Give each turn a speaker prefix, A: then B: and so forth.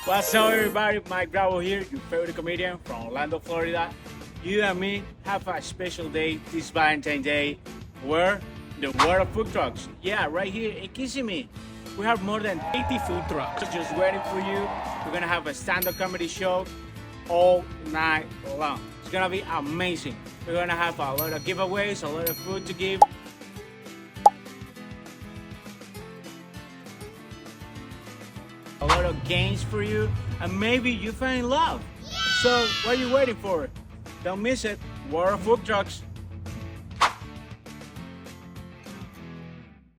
A: What's up, everybody? Mike Bravo here, your favorite comedian from Orlando, Florida. You and me have a special day this Valentine's Day where the world of food trucks. Yeah, right here in Kissimmee. We have more than 80 food trucks just waiting for you. We're gonna have a stand-up comedy show all night long. It's gonna be amazing. We're gonna have a lot of giveaways, a lot of food to give. A lot of games for you, and maybe you fell in love. So what are you waiting for? Don't miss it. World of Food Trucks.